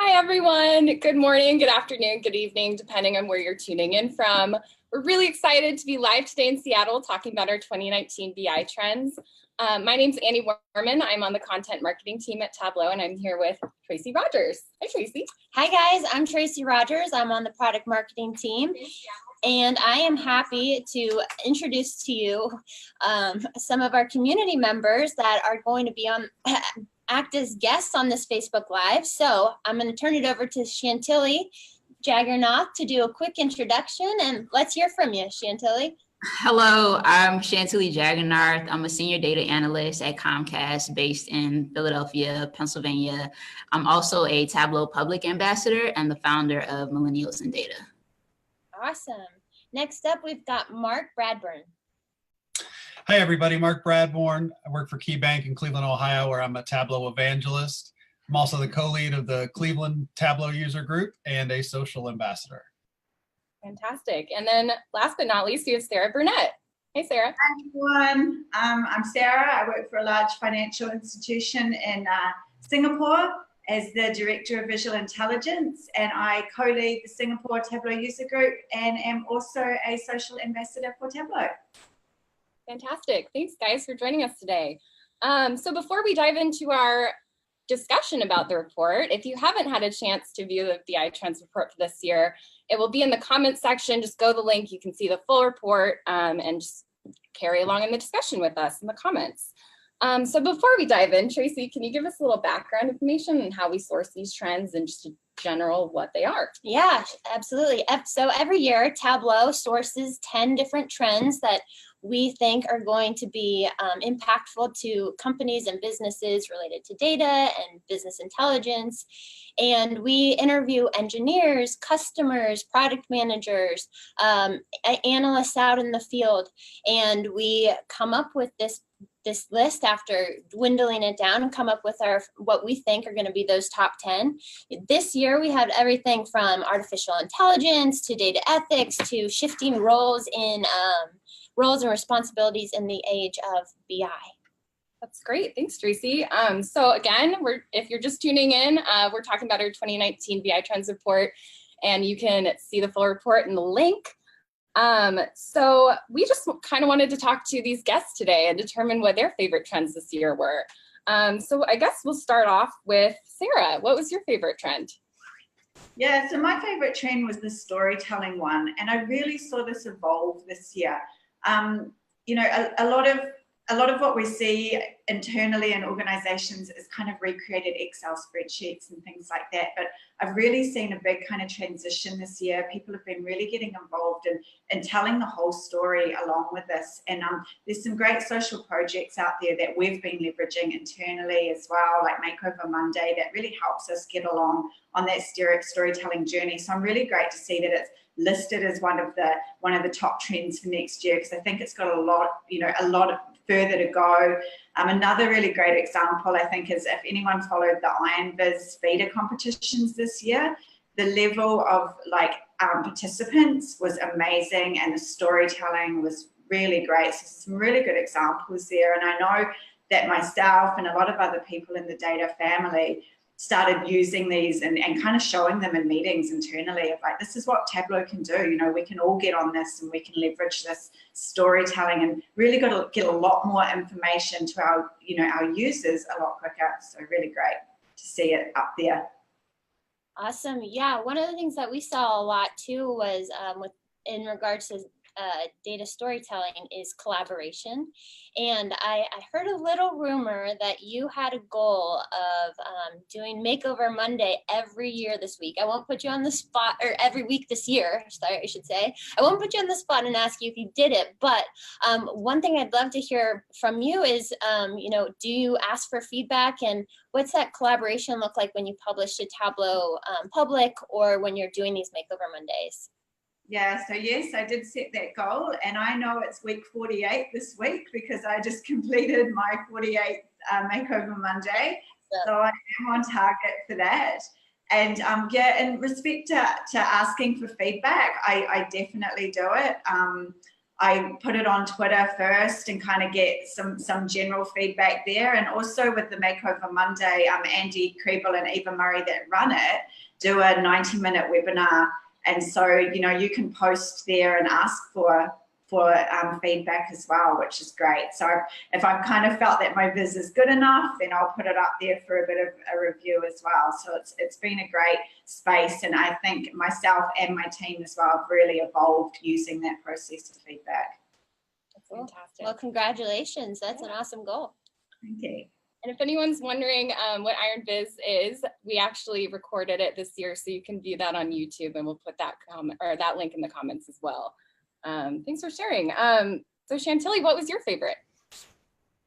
Hi, everyone. Good morning, good afternoon, good evening, depending on where you're tuning in from. We're really excited to be live today in Seattle talking about our 2019 BI trends. My name's Annie Warman. I'm on the content marketing team at Tableau, and I'm here with Tracy Rogers. Hi, Tracy. Hi, guys. I'm Tracy Rogers. I'm on the product marketing team. And I am happy to introduce to you some of our community members that are going to be on act as guests on this Facebook Live. So I'm going to turn it over to Chantilly Jaggernaut to do a quick introduction, and let's hear from you, Chantilly. Hello, I'm Chantilly Jaggernaut. I'm a senior data analyst at Comcast based in Philadelphia, Pennsylvania. I'm also a Tableau public ambassador and the founder of Millennials in Data. Awesome. Next up, we've got Mark Bradburn. Hi, everybody. Mark Bradburn. I work for KeyBank in Cleveland, Ohio, where I'm a Tableau evangelist. I'm also the co-lead of the Cleveland Tableau user group and a social ambassador. Fantastic. And then last but not least, we have Sarah Burnett. Hey, Sarah. Hi, everyone. I'm Sarah. I work for a large financial institution in Singapore as the Director of Visual Intelligence, and I co-lead the Singapore Tableau user group and am also a social ambassador for Tableau. Fantastic. Thanks, guys, for joining us today. So before we dive into our discussion about the report, if you haven't had a chance to view the BI Trends report for this year, it will be in the comments section. Just go to the link. You can see the full report and just carry along in the discussion with us in the comments. So before we dive in, Tracy, can you give us a little background information on how we source these trends and just in general what they are? Yeah, absolutely. So every year, Tableau sources 10 different trends that we think are going to be impactful to companies and businesses related to data and business intelligence. And we interview engineers, customers, product managers, analysts out in the field, and we come up with this list after dwindling it down and come up with what we think are going to be those top 10. This year we had everything from artificial intelligence to data ethics to shifting roles and responsibilities in the age of BI. That's great. Thanks, Tracy. So again, if you're just tuning in, we're talking about our 2019 BI Trends report, and you can see the full report in the link. So we just kind of wanted to talk to these guests today and determine what their favorite trends this year were. So I guess we'll start off with Sarah. What was your favorite trend? Yeah, so my favorite trend was the storytelling one, and I really saw this evolve this year. You know, a lot of what we see internally in organizations is kind of recreated Excel spreadsheets and things like that. But I've really seen a big kind of transition this year. People have been really getting involved in telling the whole story along with this. And there's some great social projects out there that we've been leveraging internally as well, like Makeover Monday, that really helps us get along on that storytelling journey. So I'm really great to see that it's listed as one of the top trends for next year, because I think it's got a lot further to go. Another really great example, I think, is if anyone followed the IronViz beta competitions this year, the level of participants was amazing, and the storytelling was really great. So some really good examples there. And I know that myself and a lot of other people in the data family started using these and kind of showing them in meetings internally of like, this is what Tableau can do. You know, we can all get on this and we can leverage this storytelling and really got to get a lot more information to our users a lot quicker. So really great to see it up there. Awesome. Yeah, one of the things that we saw a lot too was in regards to data storytelling is collaboration. And I heard a little rumor that you had a goal of doing Makeover Monday every year this week. I won't put you on the spot, or every week this year, sorry, I should say. I won't put you on the spot and ask you if you did it, but one thing I'd love to hear from you is, do you ask for feedback, and what's that collaboration look like when you publish to Tableau public or when you're doing these Makeover Mondays? Yeah, so yes, I did set that goal, and I know it's week 48 this week because I just completed my 48th Makeover Monday. So I am on target for that. And in respect to asking for feedback, I definitely do it. I put it on Twitter first and kind of get some general feedback there. And also with the Makeover Monday, Andy Kriebel and Eva Murray that run it do a 90-minute webinar. And so, you can post there and ask for feedback as well, which is great. So if I've kind of felt that my viz is good enough, then I'll put it up there for a bit of a review as well. So it's been a great space, and I think myself and my team as well have really evolved using that process of feedback. That's fantastic. Well, congratulations. That's an awesome goal. Thank you. And if anyone's wondering what Iron Viz is, we actually recorded it this year, so you can view that on YouTube, and we'll put that link in the comments as well. Thanks for sharing. So Chantilly, what was your favorite?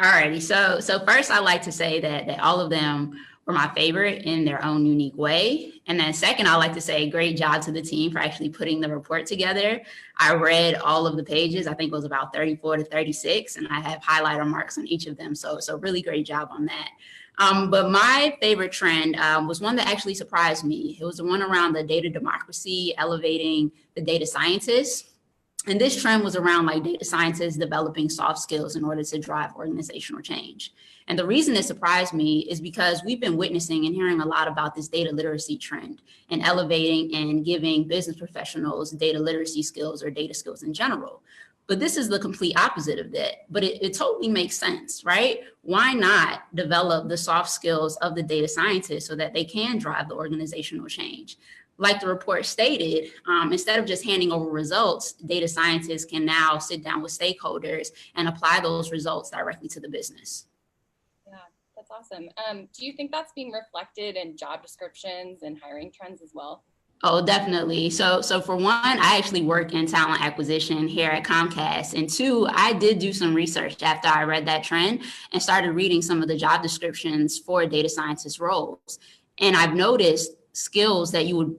Alrighty, so first I'd like to say that all of them were my favorite in their own unique way. And then second, I'd like to say great job to the team for actually putting the report together. I read all of the pages. I think it was about 34 to 36, and I have highlighter marks on each of them. So really great job on that. But my favorite trend was one that actually surprised me. It was the one around the data democracy, elevating the data scientists. And this trend was around like data scientists developing soft skills in order to drive organizational change. And the reason it surprised me is because we've been witnessing and hearing a lot about this data literacy trend and elevating and giving business professionals data literacy skills or data skills in general. But this is the complete opposite of that. But it totally makes sense, right? Why not develop the soft skills of the data scientists so that they can drive the organizational change? Like the report stated, instead of just handing over results, data scientists can now sit down with stakeholders and apply those results directly to the business. Yeah, that's awesome. Do you think that's being reflected in job descriptions and hiring trends as well? Oh, definitely. So for one, I actually work in talent acquisition here at Comcast. And two, I did do some research after I read that trend and started reading some of the job descriptions for data scientist roles. And I've noticed skills that you would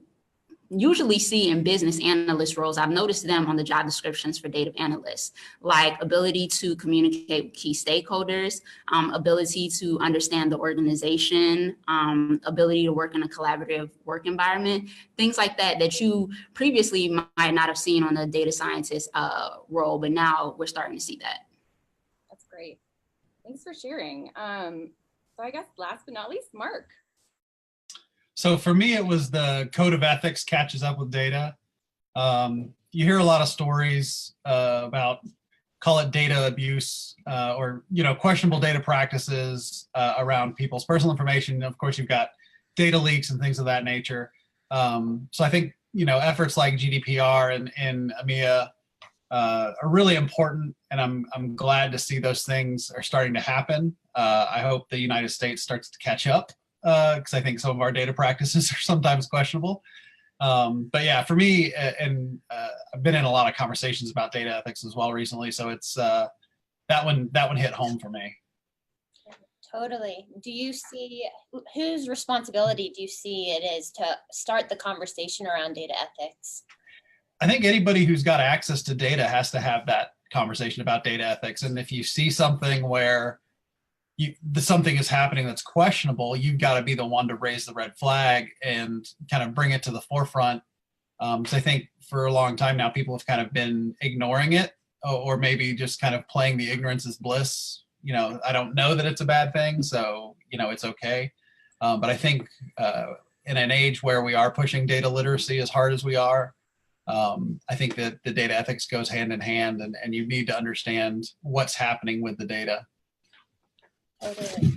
usually see in business analyst roles. I've noticed them on the job descriptions for data analysts, like ability to communicate with key stakeholders, ability to understand the organization, ability to work in a collaborative work environment, things like that, that you previously might not have seen on the data scientist role, but now we're starting to see that. That's great. Thanks for sharing. So I guess last but not least, Mark. So for me, it was the code of ethics catches up with data. You hear a lot of stories about, call it data abuse or questionable data practices around people's personal information. Of course, you've got data leaks and things of that nature. So I think efforts like GDPR and EMEA are really important, and I'm glad to see those things are starting to happen. I hope the United States starts to catch up, because I think some of our data practices are sometimes questionable. But yeah, for me, and I've been in a lot of conversations about data ethics as well recently, so it's that one hit home for me. Totally. Do you see, whose responsibility do you see it is to start the conversation around data ethics? I think anybody who's got access to data has to have that conversation about data ethics. And if you see something where something is happening that's questionable, you've got to be the one to raise the red flag and kind of bring it to the forefront. So I think for a long time now, people have kind of been ignoring it, or maybe just kind of playing the ignorance is bliss. I don't know that it's a bad thing, so it's okay. But I think in an age where we are pushing data literacy as hard as we are, I think that the data ethics goes hand in hand, and you need to understand what's happening with the data. Totally.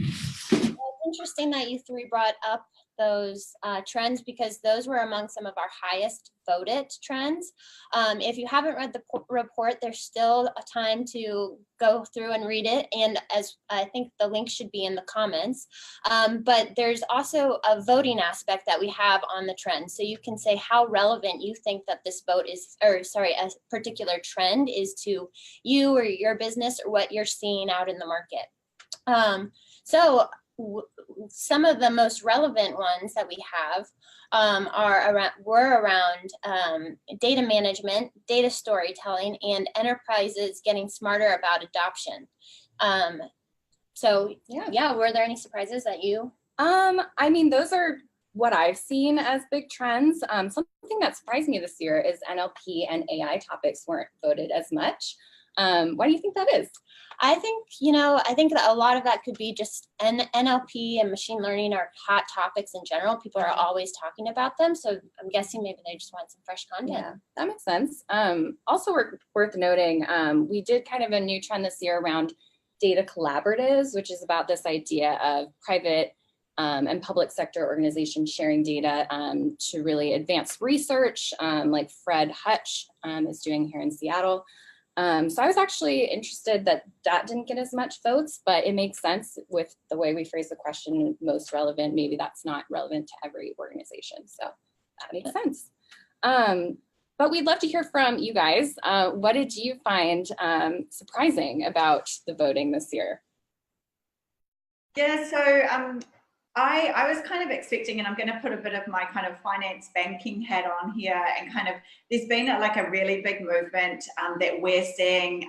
Well, it's interesting that you three brought up those trends, because those were among some of our highest voted trends. If you haven't read the report, there's still a time to go through and read it. And as I think the link should be in the comments, but there's also a voting aspect that we have on the trend. So you can say how relevant you think that this vote is, a particular trend is to you or your business or what you're seeing out in the market. Some of the most relevant ones that we have were around data management, data storytelling, and enterprises getting smarter about adoption. Yeah, were there any surprises that you? I mean, those are what I've seen as big trends. Something that surprised me this year is NLP and AI topics weren't voted as much. Why do you think that is? I think, I think that a lot of that could be just NLP and machine learning are hot topics in general. People are always talking about them. So I'm guessing maybe they just want some fresh content. Yeah, that makes sense. Also worth noting, we did kind of a new trend this year around data collaboratives, which is about this idea of private and public sector organizations sharing data to really advance research, like Fred Hutch is doing here in Seattle. So I was actually interested that didn't get as much votes, but it makes sense with the way we phrase the question, most relevant. Maybe that's not relevant to every organization. So that makes sense. But we'd love to hear from you guys. What did you find surprising about the voting this year? Yeah, so I was kind of expecting, and I'm going to put a bit of my kind of finance banking hat on here, and kind of there's been a really big movement that we're seeing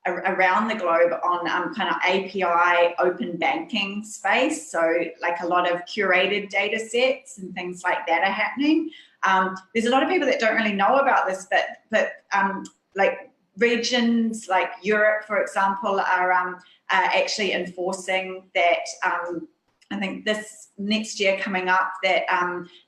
around the globe on kind of API open banking space. So like a lot of curated data sets and things like that are happening. There's a lot of people that don't really know about this, but like regions like Europe, for example, are actually enforcing that. I think this next year coming up that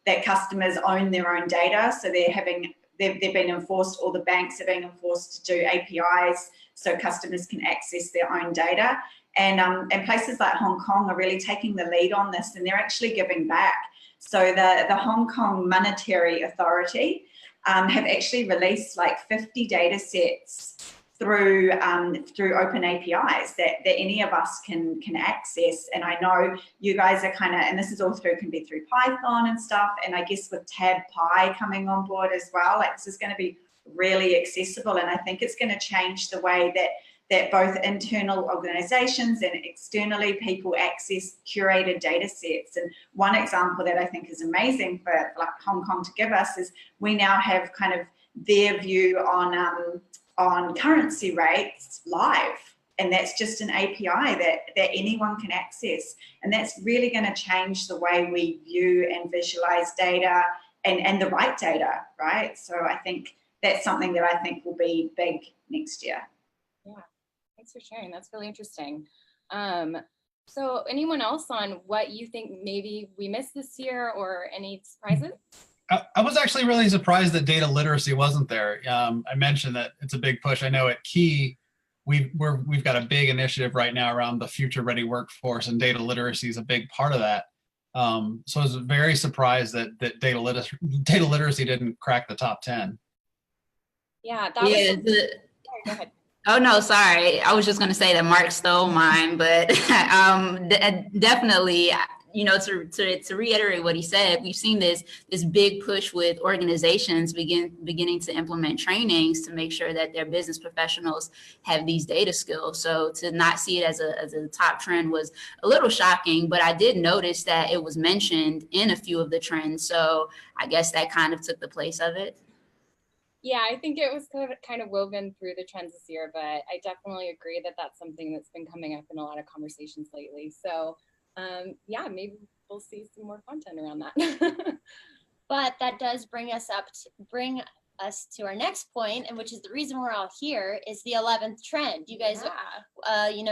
that customers own their own data. So they've been enforced, all the banks are being enforced to do APIs so customers can access their own data. And places like Hong Kong are really taking the lead on this, and they're actually giving back. So the Hong Kong Monetary Authority have actually released like 50 data sets through open APIs that any of us can access. And I know you guys are kind of, and this is all can be through Python and stuff. And I guess with TabPy coming on board as well, like this is going to be really accessible. And I think it's going to change the way that both internal organizations and externally people access curated data sets. And one example that I think is amazing for like Hong Kong to give us is we now have kind of their view on currency rates live, and that's just an API that anyone can access, and that's really going to change the way we view and visualize data and the right data, right? So I think that's something that I think will be big next year. Yeah, thanks for sharing. That's really interesting. So anyone else on what you think maybe we missed this year or any surprises? I was actually really surprised that data literacy wasn't there. I mentioned that it's a big push. I know at Key, we've got a big initiative right now around the future ready workforce, and data literacy is a big part of that. So I was very surprised that data literacy didn't crack the top 10. Yeah, that was. Sorry, go ahead. Oh, no, sorry. I was just going to say that Mark stole mine, but definitely, to reiterate what he said, we've seen this big push with organizations beginning to implement trainings to make sure that their business professionals have these data skills. So to not see it as a top trend was a little shocking, but I did notice that it was mentioned in a few of the trends. So I guess that kind of took the place of it. Yeah, I think it was kind of woven through the trends this year, but I definitely agree that that's something that's been coming up in a lot of conversations lately. So yeah, maybe we'll see some more content around that. But that does bring us to our next point, and which is the reason we're all here, is the 11th trend. You guys,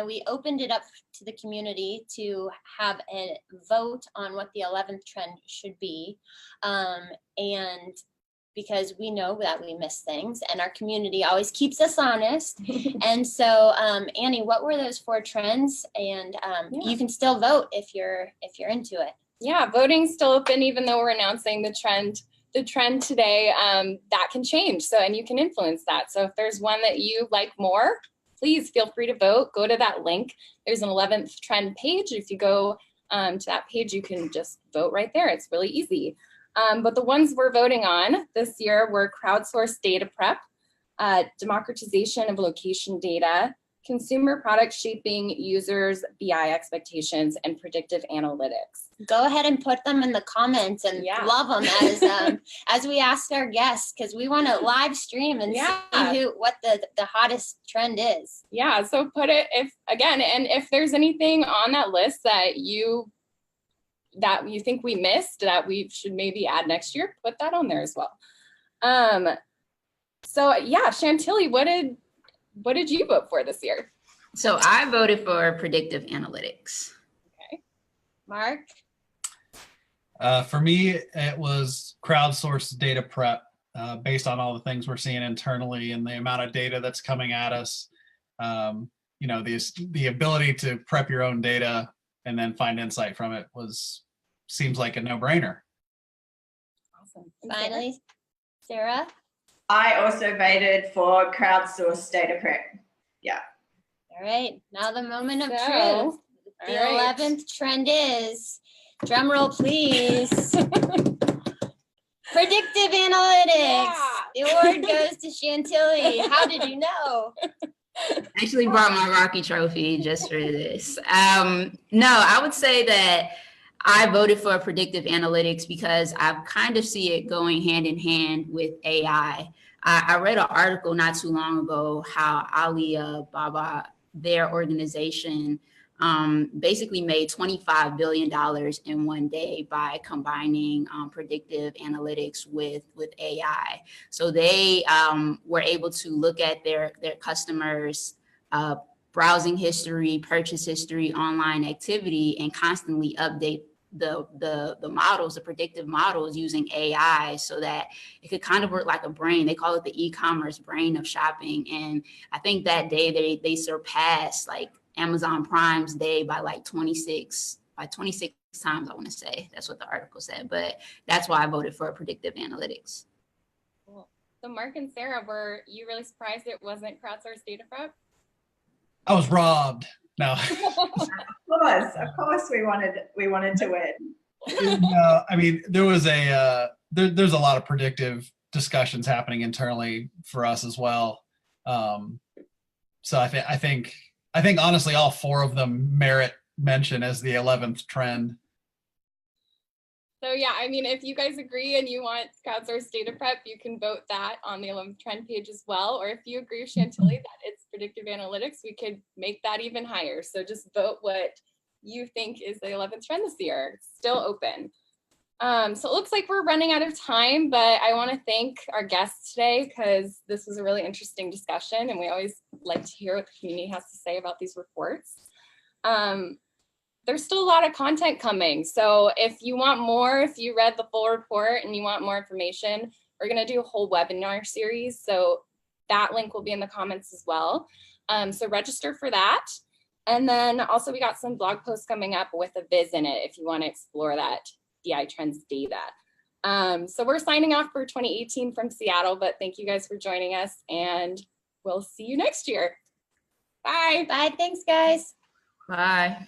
we opened it up to the community to have a vote on what the 11th trend should be, and because we know that we miss things, and our community always keeps us honest. And so, Annie, what were those 4 trends? And you can still vote if you're into it. Yeah, voting's still open, even though we're announcing the trend today. That can change. So, and you can influence that. So if there's one that you like more, please feel free to vote. Go to that link. There's an 11th trend page. If you go to that page, you can just vote right there. It's really easy. But the ones we're voting on this year were crowdsourced data prep, democratization of location data, consumer product shaping users' BI expectations, and predictive analytics. Go ahead and put them in the comments and love them as we ask our guests, because we want to live stream and see what the hottest trend is. Yeah, so put it if there's anything on that list that you that you think we missed that we should maybe add next year, put that on there as well. So yeah, Chantilly, what did you vote for this year? So I voted for predictive analytics. Okay. Mark? For me, it was crowdsourced data prep based on all the things we're seeing internally and the amount of data that's coming at us. You know, the ability to prep your own data and then find insight from it seems like a no-brainer. Awesome. Finally, Sarah? I also voted for crowdsourced data prep. Yeah. All right, now the moment of So, truth. The all right. 11th trend is, drum roll please, predictive analytics. Yeah. The award goes to Chantilly. How did you know? I actually brought my Rocky trophy just for this. No, I would say that I voted for predictive analytics because I kind of see it going hand in hand with AI. I read an article not too long ago how Alibaba, their organization, basically made $25 billion in one day by combining predictive analytics with AI. So they were able to look at their customers' browsing history, purchase history, online activity, and constantly update the models, the predictive models using AI so that it could kind of work like a brain. They call it the e-commerce brain of shopping. And I think that day they surpassed like Amazon Prime's day by like 26 times, I want to say. That's what the article said. But that's why I voted for predictive analytics. Cool. So Mark and Sarah, were you really surprised it wasn't crowdsourced data prep? I was robbed. No. Of course we wanted to win. No, I mean, there was there's a lot of predictive discussions happening internally for us as well. So I think honestly all four of them merit mention as the 11th trend. So yeah, I mean, if you guys agree and you want crowdsourced data prep, you can vote that on the 11th trend page as well. Or if you agree with Chantilly that it's predictive analytics, we could make that even higher. So just vote what you think is the 11th trend this year. It's still open. So it looks like we're running out of time, but I want to thank our guests today because this was a really interesting discussion and we always like to hear what the community has to say about these reports. There's still a lot of content coming. So if you want more, if you read the full report and you want more information, we're going to do a whole webinar series. So that link will be in the comments as well. So register for that. And then also we got some blog posts coming up with a viz in it if you want to explore that DI trends data. So we're signing off for 2018 from Seattle, but thank you guys for joining us and we'll see you next year. Bye. Bye, thanks guys. Bye.